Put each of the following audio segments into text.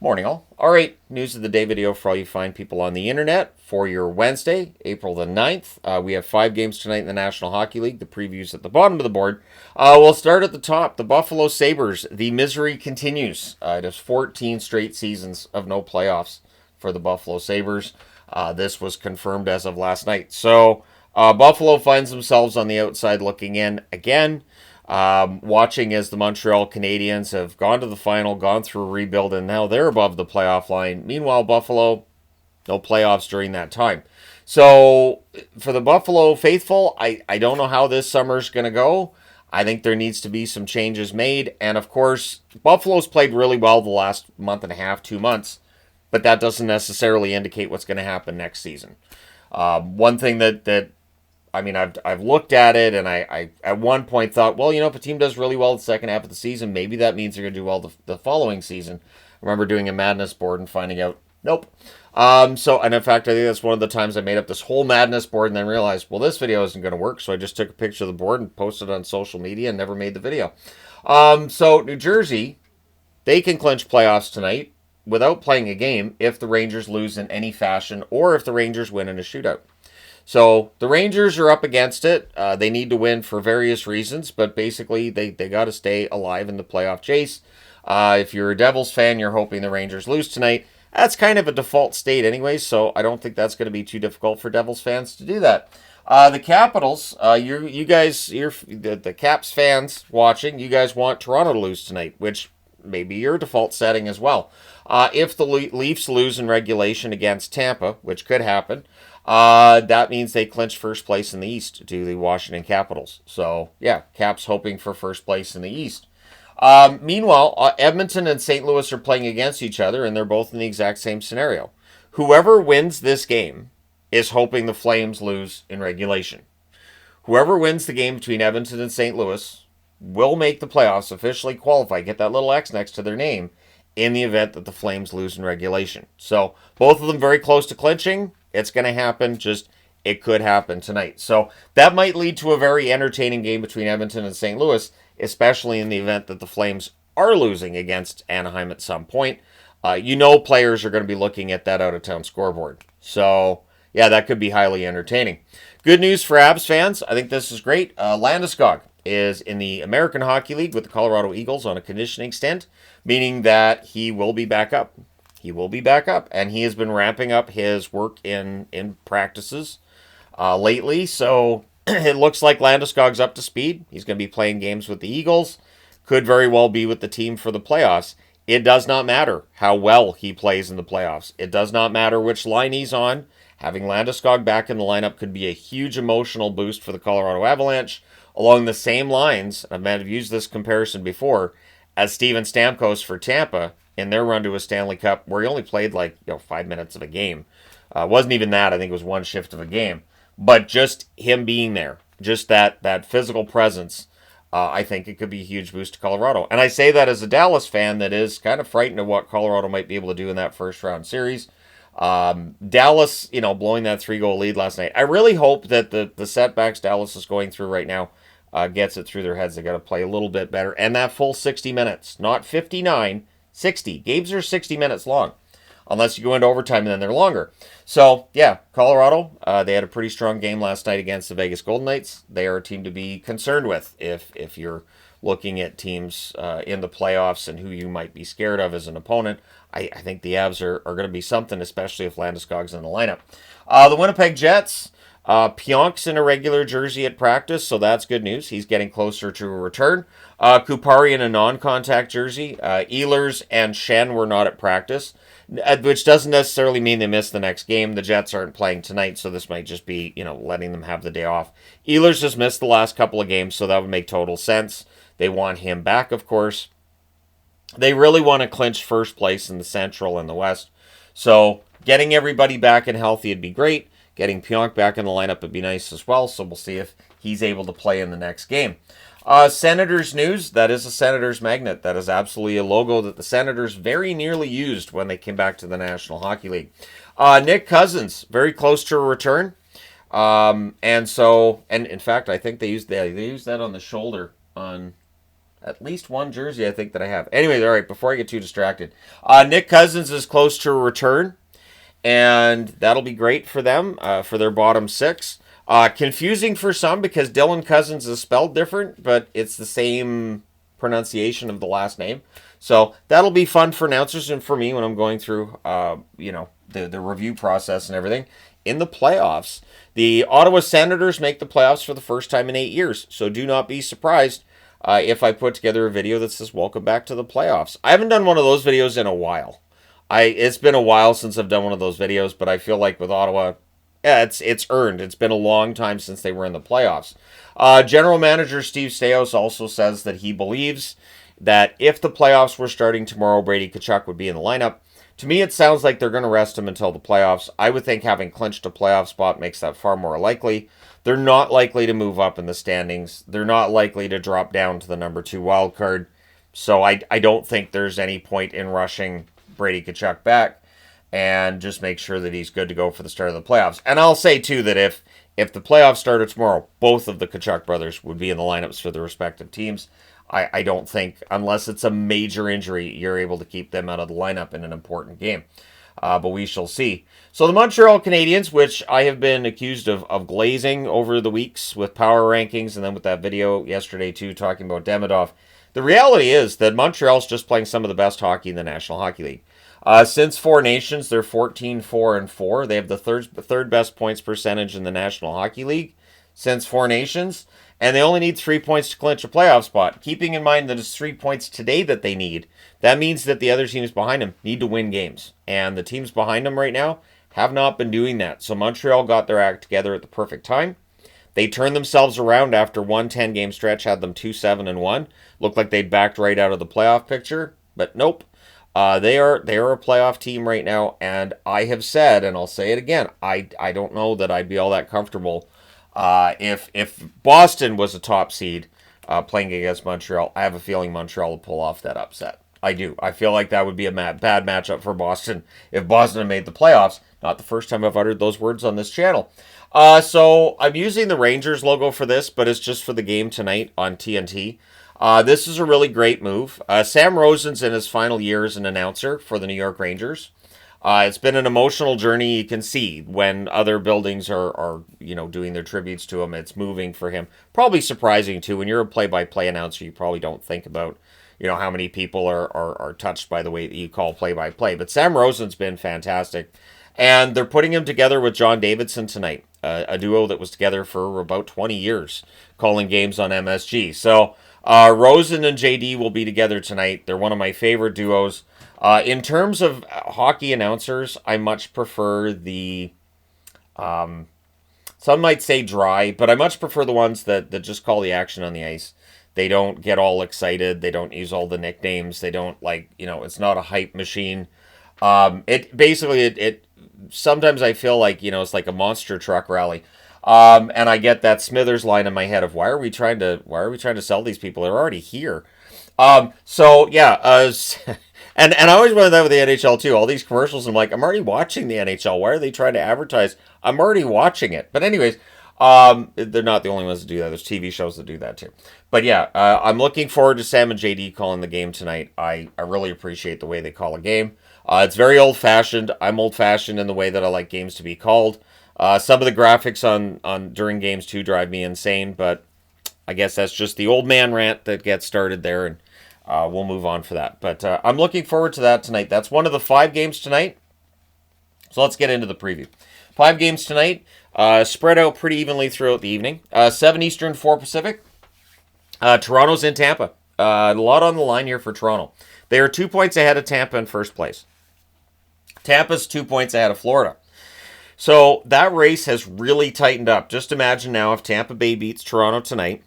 Morning, all. All right, news of the day video for all you fine people on the internet for your Wednesday, April the 9th. We have 5 games tonight in the National Hockey League. The preview's at the bottom of the board. We'll start at the top. The Buffalo Sabres. The misery continues. It is 14 straight seasons of no playoffs for the Buffalo Sabres. This was confirmed as of last night. So, Buffalo finds themselves on the outside looking in again. Watching as the Montreal Canadiens have gone to the final, gone through a rebuild, and now they're above the playoff line. Meanwhile, Buffalo, no playoffs during that time. So, for the Buffalo faithful, I don't know how this summer's going to go. I think there needs to be some changes made. And of course, Buffalo's played really well the last month and a half, 2 months, but that doesn't necessarily indicate what's going to happen next season. One thing that I've looked at it, and I at one point thought, well, if a team does really well the second half of the season, maybe that means they're going to do well the following season. I remember doing a madness board and finding out, nope. And in fact, I think that's one of the times I made up this whole madness board and then realized, well, this video isn't going to work, so I just took a picture of the board and posted it on social media and never made the video. So New Jersey, they can clinch playoffs tonight without playing a game if the Rangers lose in any fashion or if the Rangers win in a shootout. So the Rangers are up against it. They need to win for various reasons, but basically they got to stay alive in the playoff chase. If you're a Devils fan, you're hoping the Rangers lose tonight. That's kind of a default state anyway, so I don't think that's going to be too difficult for Devils fans to do that. The Capitals, you guys, the Caps fans watching, you guys want Toronto to lose tonight, which may be your default setting as well. If the Leafs lose in regulation against Tampa, which could happen, that means they clinch first place in the East to the Washington Capitals. So, yeah, Caps hoping for first place in the East. Meanwhile, Edmonton and St. Louis are playing against each other, and they're both in the exact same scenario. Whoever wins this game is hoping the Flames lose in regulation. Whoever wins the game between Edmonton and St. Louis will make the playoffs, officially qualify, get that little X next to their name, in the event that the Flames lose in regulation. So, both of them very close to clinching. It's going to happen, just it could happen tonight. So that might lead to a very entertaining game between Edmonton and St. Louis, especially in the event that the Flames are losing against Anaheim at some point. Players are going to be looking at that out-of-town scoreboard. So, yeah, that could be highly entertaining. Good news for Abs fans. I think this is great. Landeskog is in the American Hockey League with the Colorado Eagles on a conditioning stint, meaning that he will be back up. He will be back up, and he has been ramping up his work in practices lately. So it looks like Landeskog's up to speed. He's going to be playing games with the Eagles. Could very well be with the team for the playoffs. It does not matter how well he plays in the playoffs. It does not matter which line he's on. Having Landeskog back in the lineup could be a huge emotional boost for the Colorado Avalanche, along the same lines, I've used this comparison before, as Steven Stamkos for Tampa in their run to a Stanley Cup, where he only played 5 minutes of a game. Wasn't even that. I think it was one shift of a game. But just him being there, just that physical presence, I think it could be a huge boost to Colorado. And I say that as a Dallas fan that is kind of frightened of what Colorado might be able to do in that first round series. Dallas, blowing that 3-goal lead last night. I really hope that the setbacks Dallas is going through right now gets it through their heads. They got to play a little bit better. And that full 60 minutes, not 59, 60. Games are 60 minutes long, unless you go into overtime and then they're longer. So, yeah, Colorado, they had a pretty strong game last night against the Vegas Golden Knights. They are a team to be concerned with if you're looking at teams in the playoffs and who you might be scared of as an opponent. I think the Avs are going to be something, especially if Landeskog's in the lineup. The Winnipeg Jets, Pionk's in a regular jersey at practice, so that's good news. He's getting closer to a return. Kupari in a non-contact jersey. Ehlers and Schenn were not at practice, which doesn't necessarily mean they missed the next game. The Jets aren't playing tonight, so this might just be, letting them have the day off. Ehlers just missed the last couple of games, so that would make total sense. They want him back, of course. They really want to clinch first place in the Central and the West. So getting everybody back and healthy would be great. Getting Pionk back in the lineup would be nice as well. So we'll see if he's able to play in the next game. Senators news. That is a Senators magnet. That is absolutely a logo that the Senators very nearly used when they came back to the National Hockey League. Nick Cousins, very close to a return. And in fact, I think they used that on the shoulder on at least one jersey I think that I have. Anyway, all right, before I get too distracted. Nick Cousins is close to a return, and that'll be great for them, for their bottom six. Confusing for some because Dylan Cousins is spelled different, but it's the same pronunciation of the last name. So that'll be fun for announcers and for me when I'm going through, the review process and everything. In the playoffs, the Ottawa Senators make the playoffs for the first time in 8 years. So do not be surprised if I put together a video that says "Welcome back to the playoffs." I haven't done one of those videos in a while. It's been a while since I've done one of those videos, but I feel like with Ottawa, yeah, it's earned. It's been a long time since they were in the playoffs. General Manager Steve Staios also says that he believes that if the playoffs were starting tomorrow, Brady Tkachuk would be in the lineup. To me, it sounds like they're going to rest him until the playoffs. I would think having clinched a playoff spot makes that far more likely. They're not likely to move up in the standings. They're not likely to drop down to the number 2 wild card. So I don't think there's any point in rushing Brady Tkachuk back and just make sure that he's good to go for the start of the playoffs. And I'll say, too, that if the playoffs started tomorrow, both of the Tkachuk brothers would be in the lineups for the respective teams. I don't think, unless it's a major injury, you're able to keep them out of the lineup in an important game. But we shall see. So the Montreal Canadiens, which I have been accused of glazing over the weeks with power rankings and then with that video yesterday, too, talking about Demidov. The reality is that Montreal's just playing some of the best hockey in the National Hockey League. Since Four Nations, they're 14-4-4. They have the third best points percentage in the National Hockey League since Four Nations, and they only need 3 points to clinch a playoff spot. Keeping in mind that it's 3 points today that they need, that means that the other teams behind them need to win games, and the teams behind them right now have not been doing that. So Montreal got their act together at the perfect time. They turned themselves around after one 10-game stretch, had them 2-7-1. Looked like they'd backed right out of the playoff picture, but nope. They are a playoff team right now, and I have said, and I'll say it again, I don't know that I'd be all that comfortable if Boston was a top seed playing against Montreal. I have a feeling Montreal will pull off that upset. I do. I feel like that would be a bad matchup for Boston if Boston had made the playoffs. Not the first time I've uttered those words on this channel. So I'm using the Rangers logo for this, but it's just for the game tonight on TNT. This is a really great move. Sam Rosen's in his final year as an announcer for the New York Rangers. It's been an emotional journey. You can see when other buildings are doing their tributes to him. It's moving for him. Probably surprising too. When you're a play-by-play announcer, you probably don't think about how many people are touched by the way that you call play-by-play. But Sam Rosen's been fantastic, and they're putting him together with John Davidson tonight, a duo that was together for about 20 years, calling games on MSG. So Rosen and JD will be together tonight. They're one of my favorite duos. In terms of hockey announcers, I much prefer the, some might say dry, but I much prefer the ones that just call the action on the ice. They don't get all excited. They don't use all the nicknames. They don't it's not a hype machine. It sometimes I feel like, it's like a monster truck rally. And I get that Smithers line in my head of why are we trying to sell these people? They're already here. And I always wonder that with the NHL too. All these commercials, I'm like, I'm already watching the NHL. Why are they trying to advertise? I'm already watching it. But anyways, they're not the only ones that do that. There's TV shows that do that too. But yeah, I'm looking forward to Sam and JD calling the game tonight. I really appreciate the way they call a game. It's very old-fashioned. I'm old-fashioned in the way that I like games to be called. Some of the graphics on during games too drive me insane, but I guess that's just the old man rant that gets started there, and we'll move on for that. But I'm looking forward to that tonight. That's one of the 5 games tonight. So let's get into the preview. 5 games tonight, spread out pretty evenly throughout the evening. 7 Eastern, 4 Pacific. Toronto's in Tampa. A lot on the line here for Toronto. They are 2 points ahead of Tampa in first place. Tampa's 2 points ahead of Florida. So that race has really tightened up. Just imagine now if Tampa Bay beats Toronto tonight,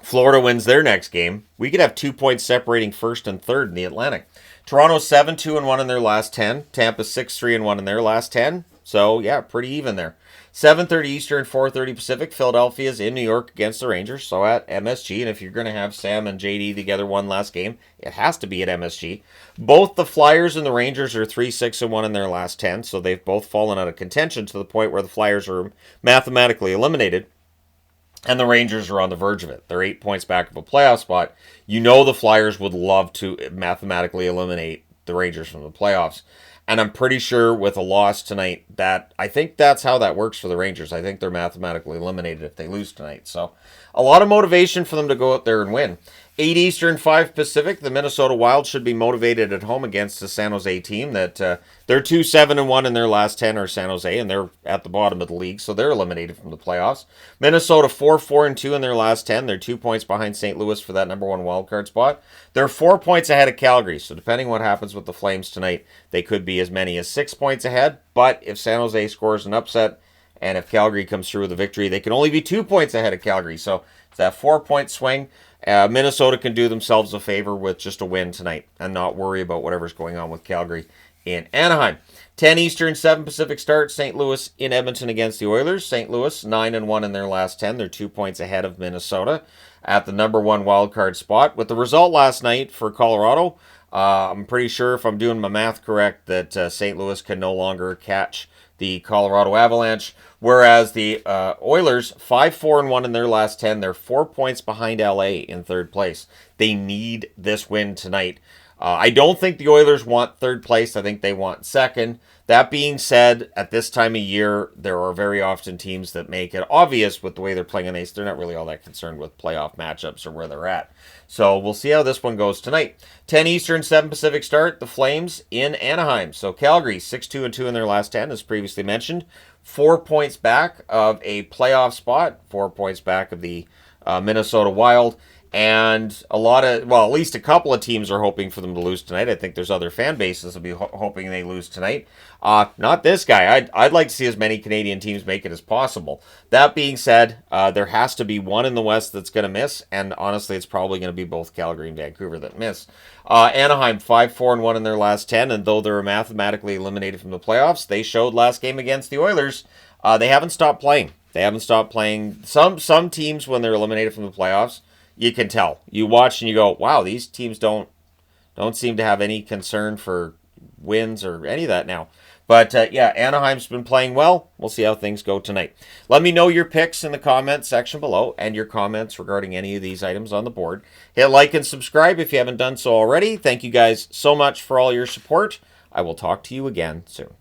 Florida wins their next game, we could have 2 points separating first and third in the Atlantic. Toronto's 7-2-1 in their last 10. Tampa's 6-3-1 in their last 10. So, yeah, pretty even there. 7:30 Eastern, 4:30 Pacific. Philadelphia's in New York against the Rangers, so at MSG. And if you're going to have Sam and JD together one last game, it has to be at MSG. Both the Flyers and the Rangers are 3-6-1 in their last 10, so they've both fallen out of contention to the point where the Flyers are mathematically eliminated. And the Rangers are on the verge of it. They're 8 points back of a playoff spot. You know the Flyers would love to mathematically eliminate the Rangers from the playoffs. And I'm pretty sure with a loss tonight that I think that's how that works for the Rangers. I think they're mathematically eliminated if they lose tonight. So a lot of motivation for them to go out there and win. 8 Eastern, 5 Pacific. The Minnesota Wild should be motivated at home against the San Jose team that they're 2-7-1 in their last 10 are San Jose, and they're at the bottom of the league, so they're eliminated from the playoffs. Minnesota 4-4-2 in their last 10. They're 2 points behind St. Louis for that number 1 wildcard spot. They're 4 points ahead of Calgary, so depending what happens with the Flames tonight, they could be as many as 6 points ahead. But if San Jose scores an upset, and if Calgary comes through with a victory, they can only be 2 points ahead of Calgary. So it's that 4-point swing. Minnesota can do themselves a favor with just a win tonight and not worry about whatever's going on with Calgary in Anaheim. 10 Eastern, 7 Pacific start. St. Louis in Edmonton against the Oilers. St. Louis 9-1 in their last 10. They're 2 points ahead of Minnesota at the number 1 wildcard spot. With the result last night for Colorado, I'm pretty sure if I'm doing my math correct that St. Louis can no longer catch the Colorado Avalanche, whereas the Oilers 5-4-1 in their last 10. They're 4 points behind LA in third place. They need this win tonight. I don't think the Oilers want third place. I think they want second. That being said, at this time of year, there are very often teams that make it obvious with the way they're playing on ice. They're not really all that concerned with playoff matchups or where they're at. So we'll see how this one goes tonight. 10 Eastern, 7 Pacific start. The Flames in Anaheim. So Calgary 6-2-2 in their last 10, as previously mentioned. 4 points back of a playoff spot. 4 points back of the Minnesota Wild. And at least a couple of teams are hoping for them to lose tonight. I think there's other fan bases will be hoping they lose tonight. Not this guy. I'd like to see as many Canadian teams make it as possible. That being said, there has to be one in the West that's going to miss, and honestly, it's probably going to be both Calgary and Vancouver that miss. Anaheim 5-4-1 in their last 10, and though they're mathematically eliminated from the playoffs, they showed last game against the Oilers. They haven't stopped playing. They haven't stopped playing. Some teams, when they're eliminated from the playoffs, you can tell. You watch and you go, wow, these teams don't seem to have any concern for wins or any of that now. But, Anaheim's been playing well. We'll see how things go tonight. Let me know your picks in the comments section below and your comments regarding any of these items on the board. Hit like and subscribe if you haven't done so already. Thank you guys so much for all your support. I will talk to you again soon.